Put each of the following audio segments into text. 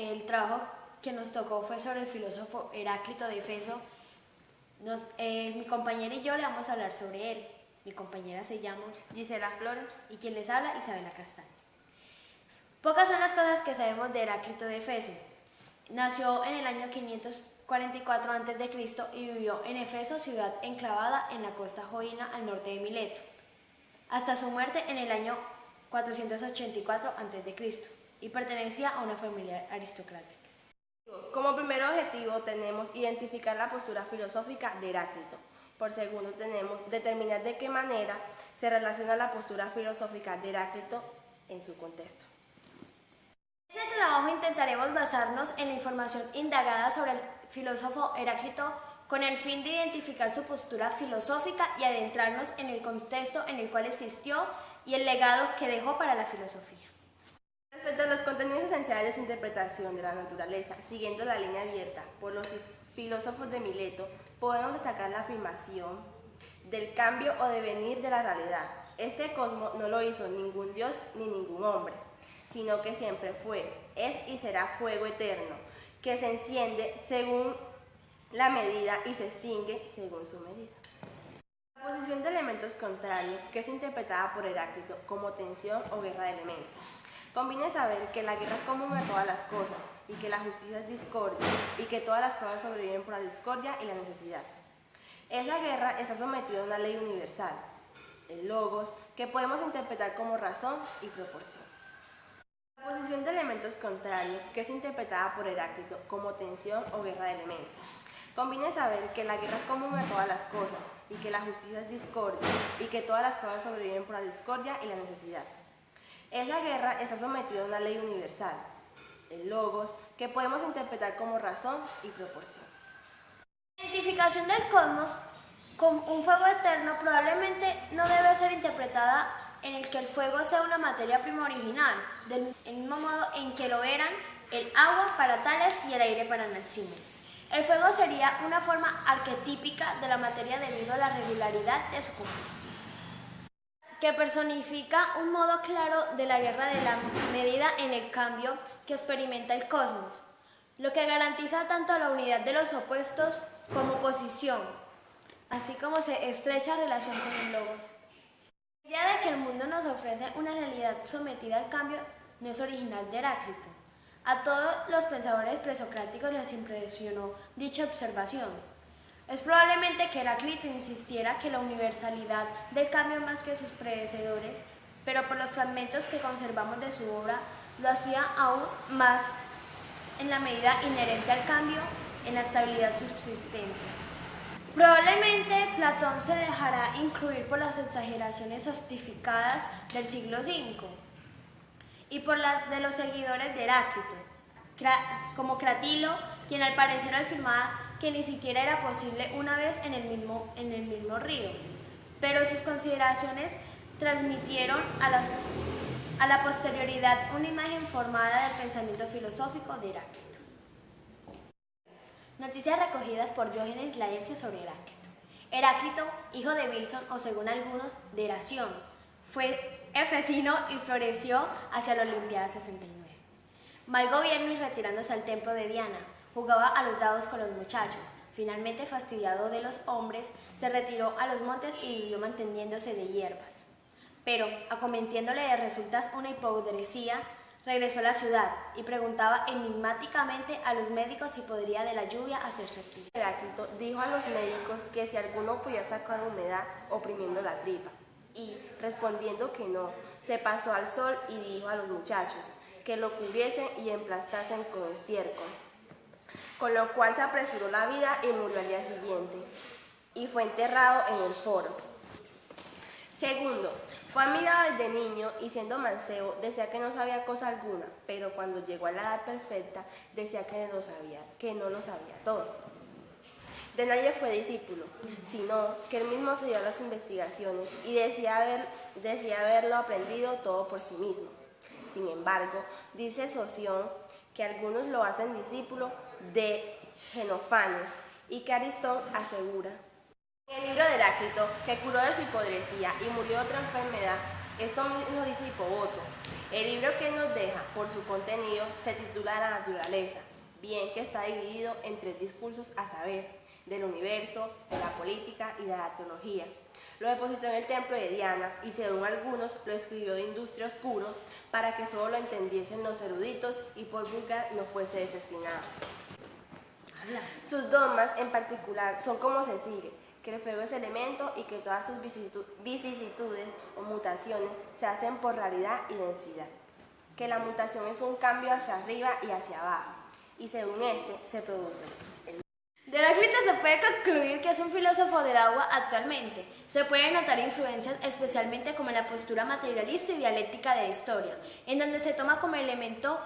el trabajo que nos tocó fue sobre el filósofo Heráclito de Éfeso. Mi compañera y yo le vamos a hablar sobre él. Mi compañera se llama Gisela Flores y quien les habla, Isabela Castaño. Pocas son las cosas que sabemos de Heráclito de Éfeso. Nació en el año 544 a.C. y vivió en Éfeso, ciudad enclavada en la costa joina al norte de Mileto, hasta su muerte en el año 484 a.C. y pertenecía a una familia aristocrática. Como primer objetivo tenemos identificar la postura filosófica de Heráclito. Por segundo tenemos determinar de qué manera se relaciona la postura filosófica de Heráclito en su contexto. En este trabajo intentaremos basarnos en la información indagada sobre el filósofo Heráclito con el fin de identificar su postura filosófica y adentrarnos en el contexto en el cual existió y el legado que dejó para la filosofía. Respecto a los contenidos esenciales de su interpretación de la naturaleza, siguiendo la línea abierta por los filósofos de Mileto, podemos destacar la afirmación del cambio o devenir de la realidad. Este cosmos no lo hizo ningún dios ni ningún hombre, sino que siempre fue, es y será fuego eterno, que se enciende según la medida y se extingue según su medida. La oposición de elementos contrarios, que es interpretada por Heráclito como tensión o guerra de elementos. Conviene saber que la guerra es común a todas las cosas y que la justicia es discordia y que todas las cosas sobreviven por la discordia y la necesidad. Esa guerra está sometida a una ley universal, el logos, que podemos interpretar como razón y proporción. La oposición de elementos contrarios, que es interpretada por Heráclito como tensión o guerra de elementos. Conviene saber que la guerra es común a todas las cosas y que la justicia es discordia y que todas las cosas sobreviven por la discordia y la necesidad. Esa guerra está sometida a una ley universal, el logos, que podemos interpretar como razón y proporción. La identificación del cosmos como un fuego eterno probablemente no debe ser interpretada en el que el fuego sea una materia prima original, del mismo modo en que lo eran el agua para Tales y el aire para Anaxímenes. El fuego sería una forma arquetípica de la materia debido a la regularidad de su combustión, que personifica un modo claro de la guerra de la medida en el cambio que experimenta el cosmos, lo que garantiza tanto la unidad de los opuestos como posición, así como se estrecha relación con el logos. La idea de que el mundo nos ofrece una realidad sometida al cambio no es original de Heráclito. A todos los pensadores presocráticos les impresionó dicha observación. Es probablemente que Heráclito insistiera que la universalidad del cambio más que sus predecesores, pero por los fragmentos que conservamos de su obra, lo hacía aún más en la medida inherente al cambio, en la estabilidad subsistente. Probablemente Platón se dejará incluir por las exageraciones justificadas del siglo V y por las de los seguidores de Heráclito, como Cratilo, quien al parecer afirmaba que ni siquiera era posible una vez en el mismo río, pero sus consideraciones transmitieron a la posterioridad una imagen formada del pensamiento filosófico de Heráclito. Noticias recogidas por Diógenes Laercio sobre Heráclito. Heráclito, hijo de Bilson o según algunos de Heración, fue efesino y floreció hacia la Olimpiada 69. Mal gobierno y retirándose al templo de Diana, jugaba a los dados con los muchachos. Finalmente, fastidiado de los hombres, se retiró a los montes y vivió manteniéndose de hierbas. Pero, acometiéndole de resultas una hipocresía, regresó a la ciudad y preguntaba enigmáticamente a los médicos si podría de la lluvia hacerse frío. Heráclito dijo a los médicos que si alguno podía sacar humedad oprimiendo la tripa, y, respondiendo que no, se pasó al sol y dijo a los muchachos que lo cubriesen y emplastasen con estiércol, con lo cual se apresuró la vida y murió al día siguiente, y fue enterrado en el foro. Segundo, fue admirado desde niño y siendo mancebo decía que no sabía cosa alguna, pero cuando llegó a la edad perfecta decía que no lo sabía todo. De nadie fue discípulo, sino que él mismo se dio a las investigaciones y decía haberlo aprendido todo por sí mismo. Sin embargo, dice Soción que algunos lo hacen discípulo de Genofanes y que Aristón asegura en el libro de Heráclito que curó de su hipocresía y murió de otra enfermedad. Esto mismo dice Hipoboto, El libro que nos deja por su contenido se titula La naturaleza, bien que está dividido en 3 discursos a saber, del universo, de la política y de la teología. Lo depositó en el templo de Diana y según algunos lo escribió de industria oscuro para que solo lo entendiesen los eruditos y por vulgar no fuese desestimado. Sus dogmas en particular son como se sigue, que el fuego es elemento y que todas sus vicisitudes o mutaciones se hacen por raridad y densidad, que la mutación es un cambio hacia arriba y hacia abajo, y según ese se produce. De Heráclito se puede concluir que es un filósofo del agua actualmente. Se pueden notar influencias especialmente como en la postura materialista y dialéctica de la historia, en donde se toma como elemento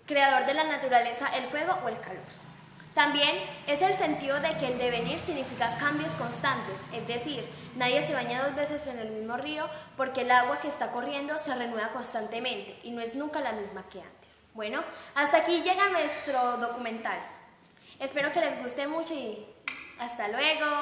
creador de la naturaleza el fuego o el calor. También es el sentido de que el devenir significa cambios constantes, es decir, nadie se baña 2 veces en el mismo río porque el agua que está corriendo se renueva constantemente y no es nunca la misma que antes. Bueno, hasta aquí llega nuestro documental. Espero que les guste mucho y hasta luego.